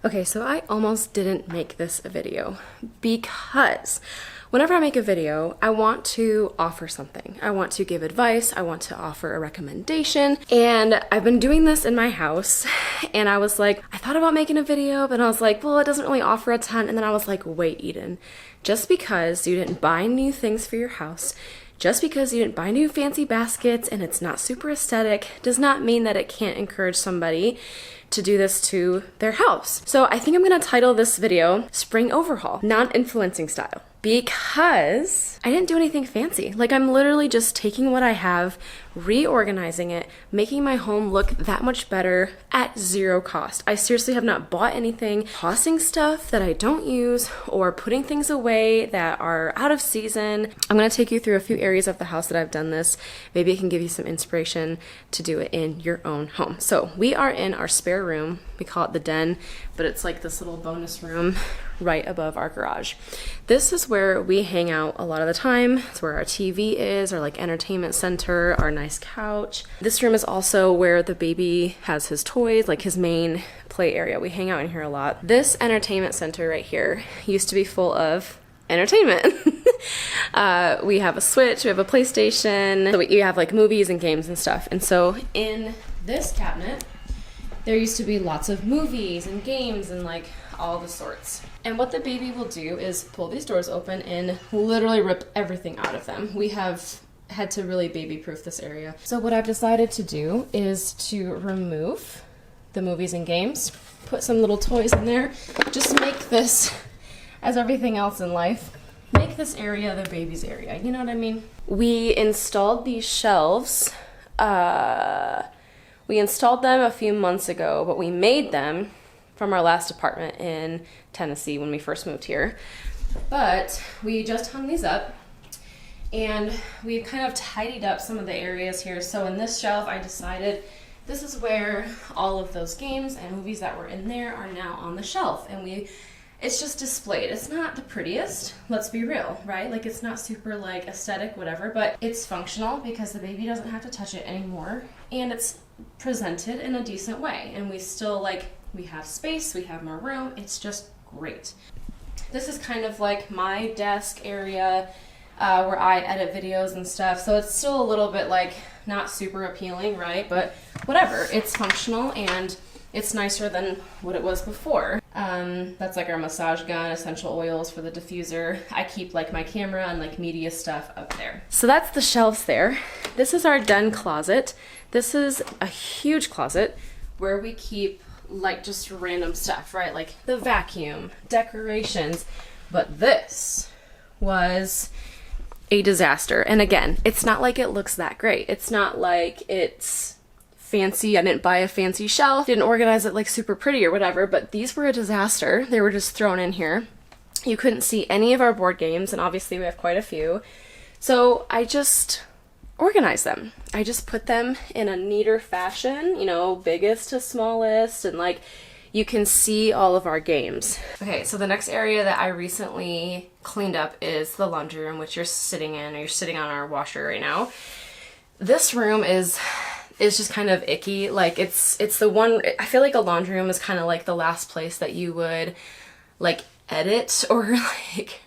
Okay, so I almost didn't make this a video because whenever I make a video, I want to offer something. I want to give advice, I want to offer a recommendation, and I've been doing this in my house, and I was like, I thought about making a video, but I was like, well, it doesn't really offer a ton, and then I was like, wait, Eden, just because you didn't buy new things for your house, just because you didn't buy new fancy baskets and it's not super aesthetic does not mean that it can't encourage somebody to do this to their house. So I think I'm gonna title this video Spring Overhaul, Non-Influencing Style, because I didn't do anything fancy. Like, I'm literally just taking what I have, reorganizing it, making my home look that much better at zero cost. I seriously have not bought anything, tossing stuff that I don't use or putting things away that are out of season. I'm gonna take you through a few areas of the house that I've done this. Maybe it can give you some inspiration to do it in your own home. So we are in our spare room. We call it the den, but it's like this little bonus room right above our garage. This is where we hang out a lot of the time. It's where our TV is, our like entertainment center, our nice couch. This room is also where the baby has his toys, like his main play area. We hang out in here a lot. This entertainment center right here used to be full of entertainment. We have a Switch, we have a PlayStation, so we have like movies and games and stuff. And so in this cabinet, there used to be lots of movies and games and like all the sorts. And what the baby will do is pull these doors open and literally rip everything out of them. We have had to really baby-proof this area. So what I've decided to do is to remove the movies and games, put some little toys in there, just make this, as everything else in life, make this area the baby's area. You know what I mean? We installed these shelves. We installed them a few months ago, but we made them from our last apartment in Tennessee when we first moved here. But we just hung these up and we've kind of tidied up some of the areas here. So in this shelf, I decided this is where all of those games and movies that were in there are now on the shelf. And it's just displayed. It's not the prettiest, let's be real, right? Like, it's not super like aesthetic, whatever, but it's functional because the baby doesn't have to touch it anymore. And it's presented in a decent way. And we still we have space, we have more room. It's just great. This is kind of like my desk area where I edit videos and stuff. So it's still a little bit like not super appealing, right? But whatever, it's functional and it's nicer than what it was before. That's like our massage gun, essential oils for the diffuser. I keep like my camera and like media stuff up there. So that's the shelves there. This is our den closet. This is a huge closet where we keep like just random stuff, right? Like the vacuum, decorations. But this was a disaster. And again, it's not like it looks that great. It's not like it's fancy. I didn't buy a fancy shelf, didn't organize it like super pretty or whatever, but these were a disaster. They were just thrown in here. You couldn't see any of our board games, and obviously we have quite a few. So I just organize them. I just put them in a neater fashion, you know, biggest to smallest, and like you can see all of our games. Okay, so the next area that I recently cleaned up is the laundry room, which you're sitting in, or you're sitting on our washer right now. This room is just kind of icky. Like it's the one, I feel like a laundry room is kind of like the last place that you would like edit or like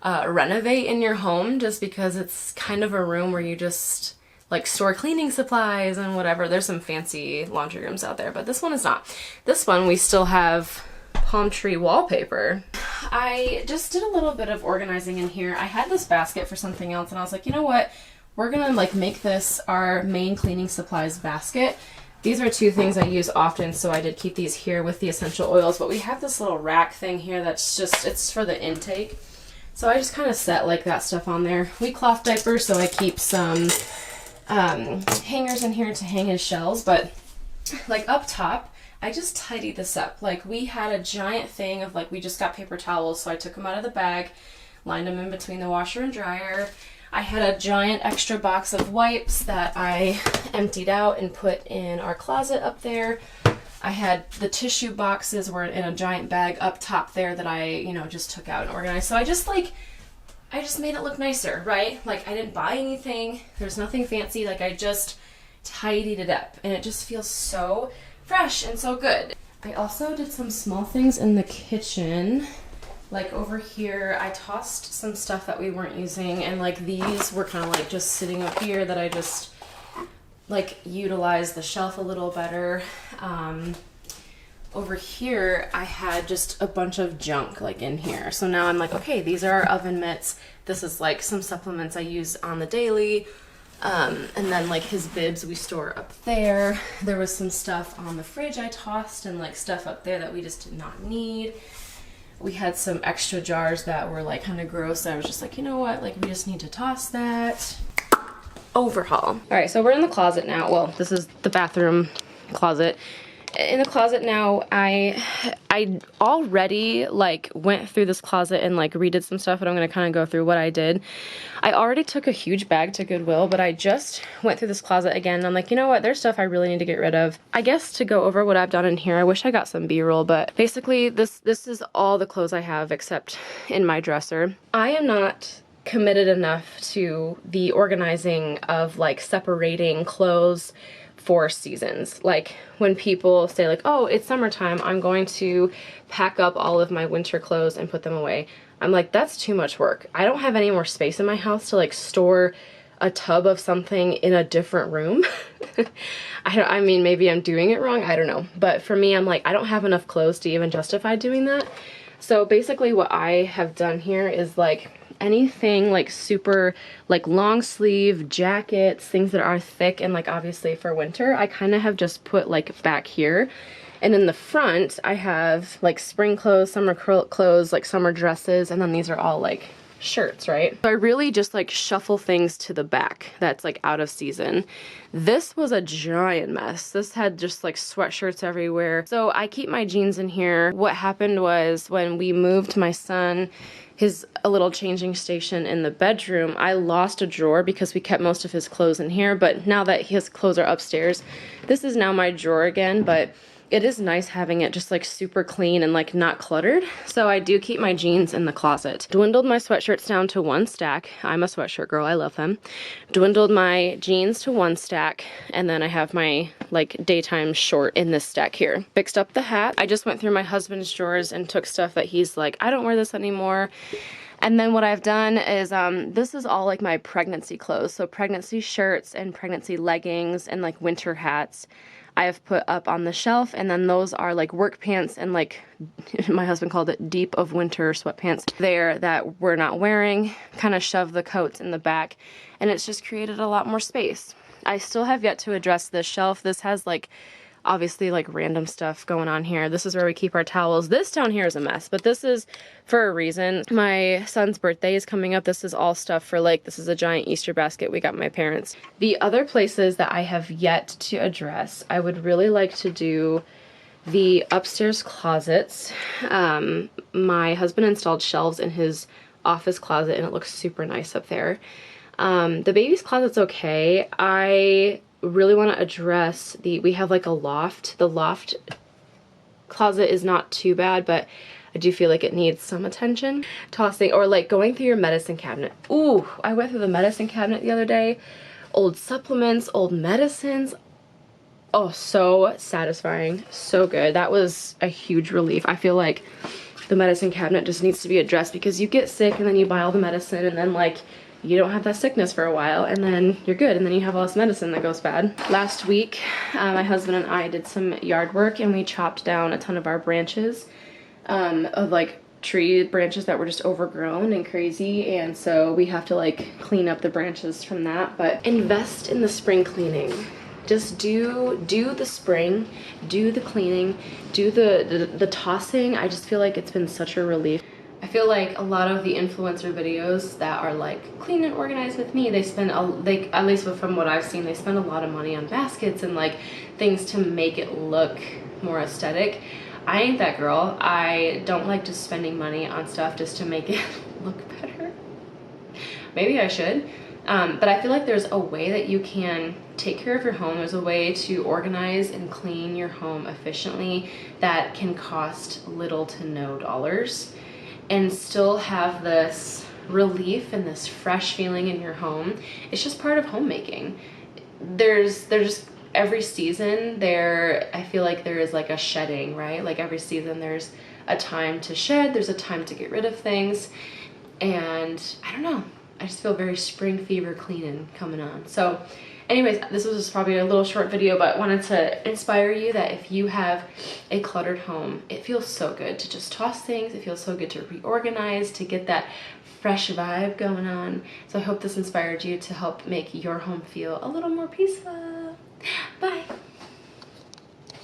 renovate in your home, just because it's kind of a room where you just like store cleaning supplies and whatever. There's some fancy laundry rooms out there, but this one is not. This one we still have palm tree wallpaper. I just did a little bit of organizing in here. I had this basket for something else and I was like, you know what? We're gonna like make this our main cleaning supplies basket. These are two things I use often, so I did keep these here with the essential oils, but we have this little rack thing here that's just, it's for the intake. So I just kind of set like that stuff on there. We cloth diaper, so I keep some hangers in here to hang his shells, but like up top, I just tidied this up. Like we had a giant thing of like, we just got paper towels, so I took them out of the bag, lined them in between the washer and dryer. I had a giant extra box of wipes that I emptied out and put in our closet up there. I had the tissue boxes were in a giant bag up top there that I, you know, just took out and organized. So I just made it look nicer, right? Like I didn't buy anything. There's nothing fancy. Like I just tidied it up and it just feels so fresh and so good. I also did some small things in the kitchen. Like over here, I tossed some stuff that we weren't using, and like these were kind of like just sitting up here that I just like utilized the shelf a little better. Over here, I had just a bunch of junk like in here. So now I'm like, okay, these are our oven mitts. This is like some supplements I use on the daily. And then like his bibs we store up there. There was some stuff on the fridge I tossed, and like stuff up there that we just did not need. We had some extra jars that were like kind of gross. I was just like, you know what, like we just need to toss that. Overhaul. All right, so we're in the closet now. Well, this is the bathroom closet. In the closet now, I already like went through this closet and like redid some stuff, but I'm gonna kind of go through what I did. I already took a huge bag to Goodwill, but I just went through this closet again, and I'm like, you know what, there's stuff I really need to get rid of. I guess to go over what I've done in here, I wish I got some B-roll, but basically this is all the clothes I have except in my dresser. I am not committed enough to the organizing of like separating clothes for seasons. Like when people say like, oh, it's summertime, I'm going to pack up all of my winter clothes and put them away. I'm like, that's too much work. I don't have any more space in my house to like store a tub of something in a different room. I mean, maybe I'm doing it wrong, I don't know. But for me, I'm like, I don't have enough clothes to even justify doing that. So basically what I have done here is like anything like super like long sleeve jackets, things that are thick and like obviously for winter, I kind of have just put like back here. And in the front I have like spring clothes, summer clothes, like summer dresses, and then these are all like shirts, right? So I really just like shuffle things to the back that's like out of season. This was a giant mess. This had just like sweatshirts everywhere. So I keep my jeans in here. What happened was when we moved my son a little changing station in the bedroom, I lost a drawer because we kept most of his clothes in here, but now that his clothes are upstairs, this is now my drawer again, but it is nice having it just like super clean and like not cluttered. So I do keep my jeans in the closet. Dwindled my sweatshirts down to one stack. I'm a sweatshirt girl, I love them. Dwindled my jeans to one stack, and then I have my like daytime short in this stack here. Fixed up the hat. I just went through my husband's drawers and took stuff that he's like, I don't wear this anymore. And then what I've done is, this is all like my pregnancy clothes. So pregnancy shirts and pregnancy leggings and like winter hats I have put up on the shelf, and then those are like work pants and like my husband called it deep of winter sweatpants there that we're not wearing, kind of shove the coats in the back, and it's just created a lot more space. I still have yet to address this shelf. This has like obviously like random stuff going on here. This is where we keep our towels. This down here is a mess, but this is for a reason. My son's birthday is coming up. This is all stuff for like, this is a giant Easter basket we got my parents. The other places that I have yet to address, I would really like to do the upstairs closets. My husband installed shelves in his office closet and it looks super nice up there. The baby's closet's okay. I really want to address we have like a loft. The loft closet is not too bad, but I do feel like it needs some attention. Tossing or like going through your medicine cabinet. Ooh, I went through the medicine cabinet the other day. Old supplements, old medicines. Oh, so satisfying. So good. That was a huge relief. I feel like the medicine cabinet just needs to be addressed because you get sick and then you buy all the medicine and then like you don't have that sickness for a while and then you're good and then you have all this medicine that goes bad. Last week, my husband and I did some yard work and we chopped down a ton of our branches of like tree branches that were just overgrown and crazy, and so we have to like clean up the branches from that. But invest in the spring cleaning. Just do the spring, do the cleaning, do the tossing. I just feel like it's been such a relief. I feel like a lot of the influencer videos that are like clean and organized with me, they spend at least from what I've seen, they spend a lot of money on baskets and like things to make it look more aesthetic. I ain't that girl. I don't like just spending money on stuff just to make it look better. Maybe I should. But I feel like there's a way that you can take care of your home. There's a way to organize and clean your home efficiently that can cost little to no dollars and still have this relief and this fresh feeling in your home. It's just part of homemaking. There's just every season there, I feel like there is like a shedding, right? Like every season there's a time to shed, there's a time to get rid of things. And I don't know, I just feel very spring fever cleaning coming on. So anyways, this was just probably a little short video, but wanted to inspire you that if you have a cluttered home, it feels so good to just toss things. It feels so good to reorganize, to get that fresh vibe going on. So I hope this inspired you to help make your home feel a little more peaceful. Bye.